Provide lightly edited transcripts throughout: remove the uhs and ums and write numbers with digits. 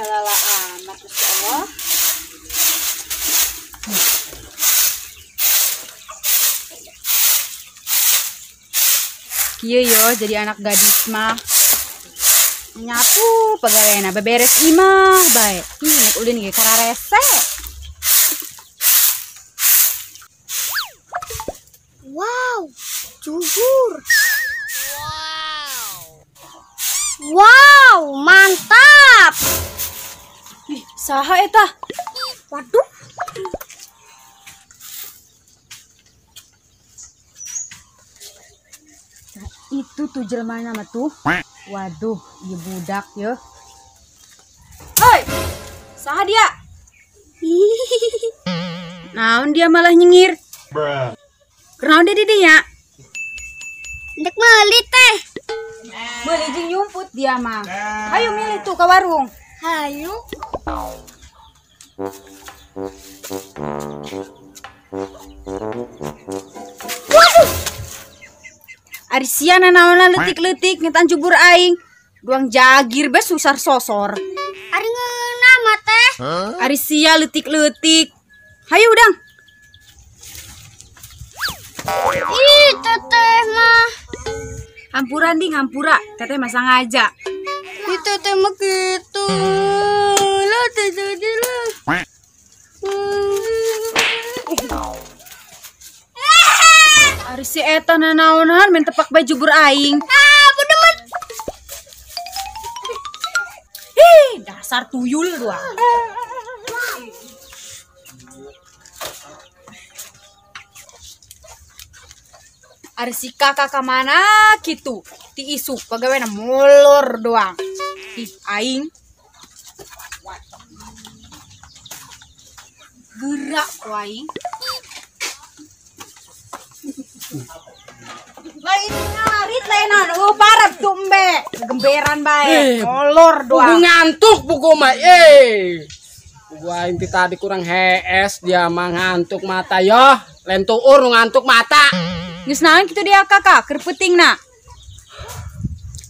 balala amat Masya Allah. Kieu yo jadi anak gadis mah nyapu pegawaiana beberes imah bae. Nek ulin ge kararese. Wow, jujur. Wow, mantap. Ih, saha eta? Waduh. Nah, itu tuh jelmana mah tuh. Waduh, ieu budak ya. Hei, saha dia? Naon dia malah nyengir? Kenaon dia di dinya? Ndek meuli teh. Meuli jeung nyumput dia mah. Ayo milih tuh ke warung. Hayu. Waduh. Ari sia nanaonan leutik-leutik ngetan jubur aing. Duang jagir be susar sosor. Ari ngeuna mah teh. Ari sia leutik-leutik. Hayu udang. Ih, teteh mah. Hampuran ding hampura. Teteh mah sangaja. Ih, teteh mah gitu. Lah teteh lah. Ari si eta nanaonan men tepak bae jubur aing. Ah, beneran. Ih, dasar tuyul doang. Ari si kakak mana gitu ti isu pegawainya molor doang. Ih, aing gerak ku aing. Lain ngarit lain anu parab tumbe gemberan bae molor doang. Pugu ngantuk pugu mah gua inti tadi kurang HS dia mah ngantuk mata yo lain tuur ngantuk mata. Geus naon kitu dia kakak keur peutingna.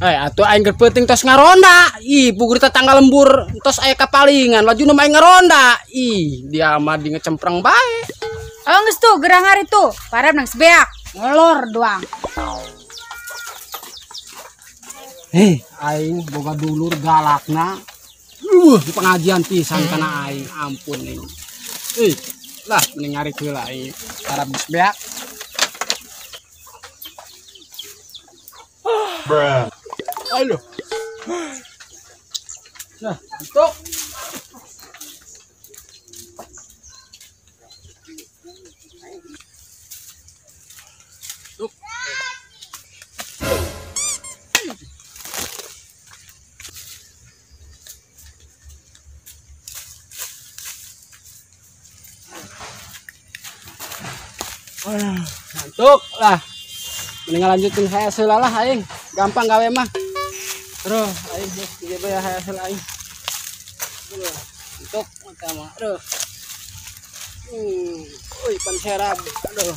Atuh aing keur peuting tos ngaronda. Ih, pugur tetangga lembur tos aya kapalingan laju main ngaronda. Ih, dia mah di ngecempreng bae. Oh geus tuh gerang hari tuh. Parab nang sebeak. Molor doang. Aing boga dulur galakna. Di pengajian pisan kana aing, ampun nih. Lah mending nyari heula aing. Parab sebeak. Ayo. Nah, untuk ngantuk lah. Mending lanjutin hasil lah aing. Gampang gawe mah. Terus aing ge bae hasil aing. Ngantuk mata mah. Aduh. Euy pan serab. Aduh.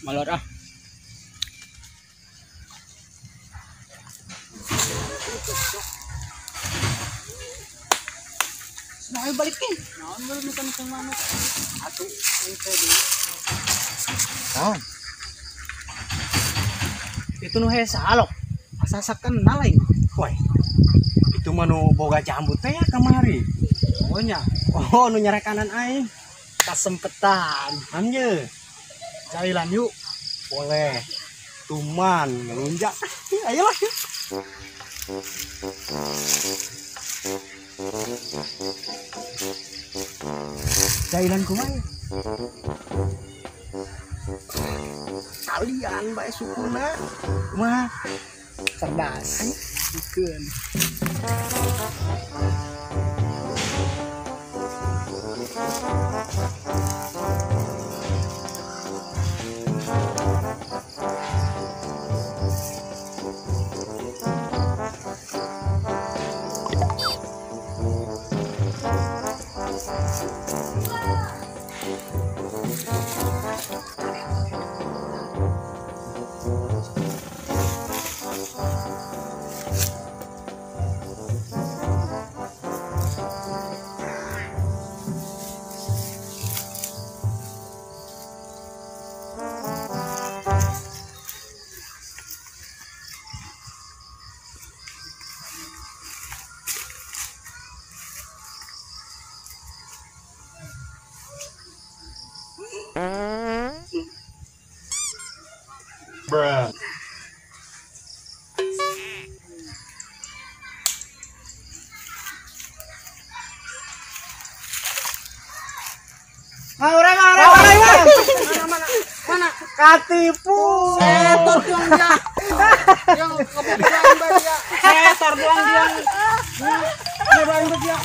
Malor ah. Nah, ayo balikin. Naon baru nukan manuk. Atuh, ini tadi. Naon? Itu nu hese salok. Asa kenal aing. Woi. Itu mah nu boga jambut teh ya kamari. Pokoknya. Oh, nu nyerek kanan aing. Kasempetan. Amye. Jailan yuk. Boleh. Tuman ngelunjak. Ayolah. Jailan kumaha? Kalian bae sukuna. Kumaha? Cerdas. Dikeun. Bruh. Mana? Katipu. Setor doang dia. Yang kebetulan dia. Setor doang dia. Beneran dia.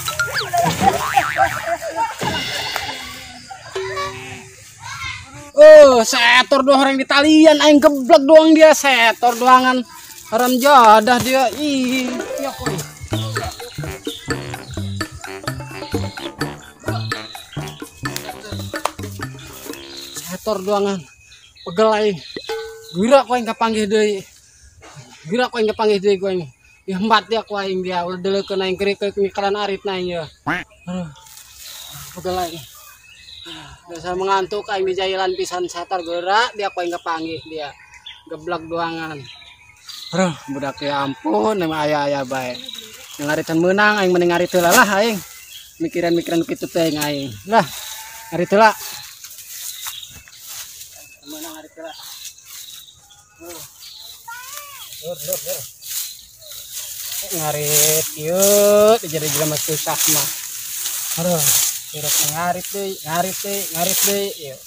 Setor doang orang di talian, aing geblek doang dia, setor doangan. Haram jadah dia. Ih, ya kok. Setor doangan. Pegel aing. Gira kok aing kapanggih deui. Gira kok aing kapanggih deui ku aing. Ya embat dia ku aing dia udah deulekeun aing keur mikaran arit na aing ya. Aduh. Pegel aing. Dasar mengantuk aing di jailan pisan setor geura dia ku aing kapanggih dia. Geblak doangan. Aduh, budak ya ampun, emang aya-aya bae. Yang aritan menang aing mending ari teu lah aing. Mikiran-mikiran kitu teh aing. Lah, ari teu lah. Menang hari kira. Ngarit ieu jadi jelema susah mah. Aduh, kira ngarit deui, ieu.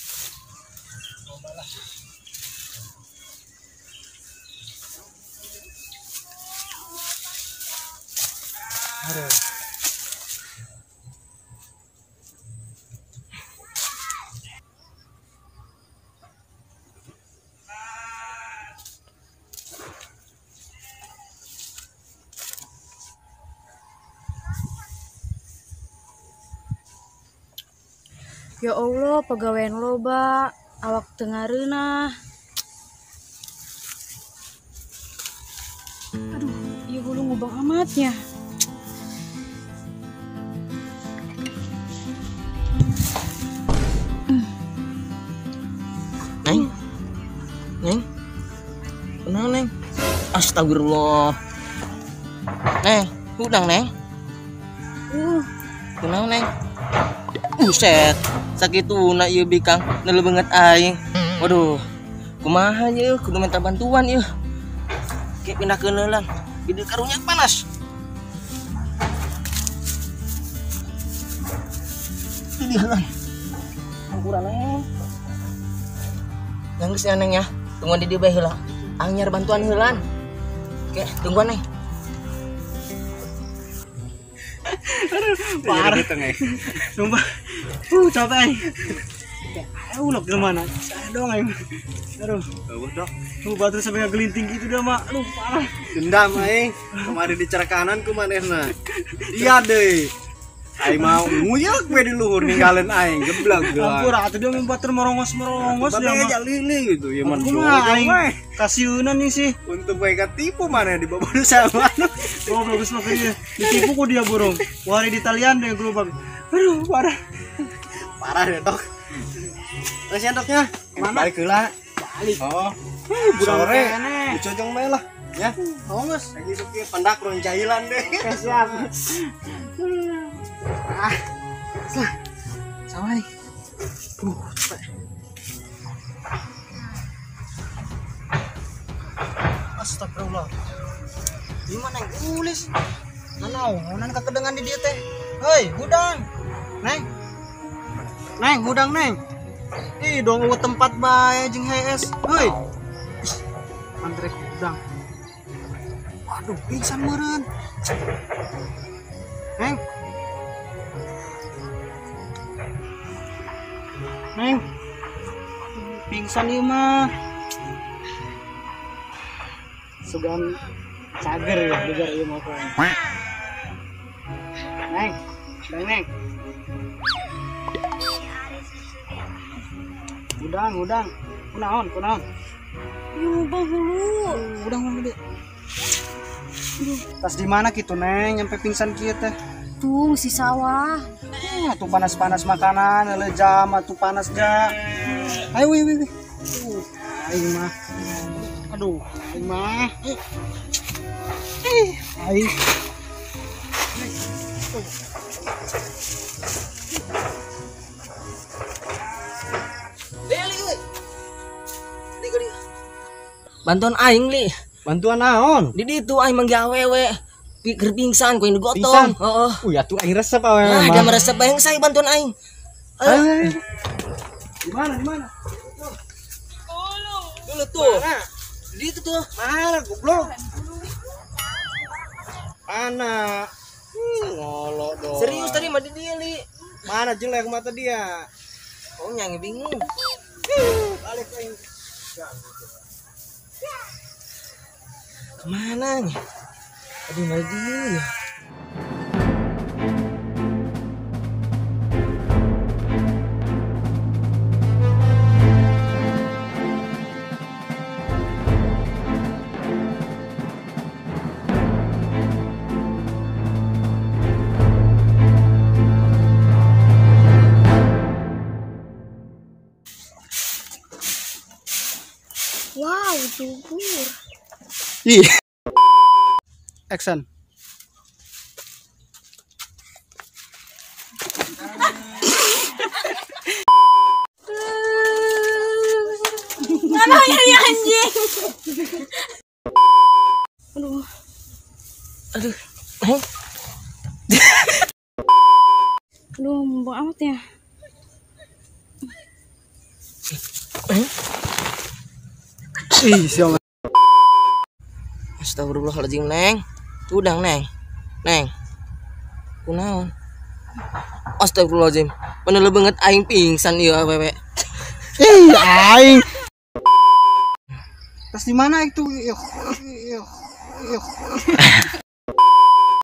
Aduh. Ya Allah, pegawaian loba, awak tengareuna. Aduh, iya hulu ngubah amatnya. Neng, kenal Neng? Astagfirullah. Neng, udang Neng. Kenal Neng? Buset, sakituna ieu bikang neuleuh banget aing. Waduh, kumaha ieu kudu minta bantuan ieu. Kayak pindahkeun leulang, di karunya panas. Ini heula. Angkuran Neng. Yang geus ya Neng ya. Tungguan di dieu bae heula. Aing nyari bantuan heulan. Oke, tungguan Neng. Parah gitu nih. Sumpah. Capek aing. Ulok di mana? Saya doang aing. Aduh, udah. Baterai sampai ngegelinting gitu dah, Mak. Aduh, parah. Dendam aing. Kemarin di cerekanan ku manehna. Dia deui. Aing mau nguyek we di luhur ninggalin aing geblak geus. Ampun, atuh dia bater merongos-merongos dia mah. Bater liling gitu. Ya man aing. Kasieunan nih sih. Untuk bae katipu mana di bawah sama. Oh, bagus mah dia. Ditipu ku dia burung. Wari di talian deh gerobak. Aduh, parah. Parah deh, Tok. Terus sendoknya mana? Balik heula. Balik. Oh. Sore. Dicojong bae lah. Ya. Hongus. Lagi supir pendak ron jailan deh. Siap. Sama nih. Astagfirullah. Gimana yang ulis? Naon kakedengan di dieu teh. Hei, gudang. Neng. Neng, gudang neng. Ih, dong tempat bae jeung HS. Hei. Antrek gudang. Waduh, pingsan meureun. Neng. Neng. Pingsan ieu mah. Sugan cager ya, degar ieu mah. Neng. Neng. Udang. Kunaon? Yuk bang hulu. Udang gede. Tas di mana gitu Neng? Nyampe pingsan kieu teh. Tuh, si sawah. Tuh panas-panas makanan, le jam atuh panas ga. Ayo wi. Aing mah. Aduh, aing mah. Aing. bantuan aing li. Bantuan naon? Di ditu aing mangga awewe. Pikir pingsan ku ini Pingsan? gotong. Heeh. Ya tuh aing resep awe. Nah, dia merasa bayang saya bantuan aing. Di mana? Dulu tuh. Di itu tuh. Mana goblok? Mana? Ngolok dong. Serius tadi mah di dia li. Mana jelek mata dia? Oh nyanyi bingung. Balik aing. Kemana nih? Aduh mana dia ya? Wow, jujur. Ih. Action. Apa nyari anjing? Aduh. Aduh. Aduh, mbak amat ya. Ih, siapa? Astagfirullahaladzim, Neng. Udang, Neng. Neng. Kunaon? Astagfirullahaladzim. Mana lu banget aing pingsan ieu awewe. Ih, aing. Tas di mana itu?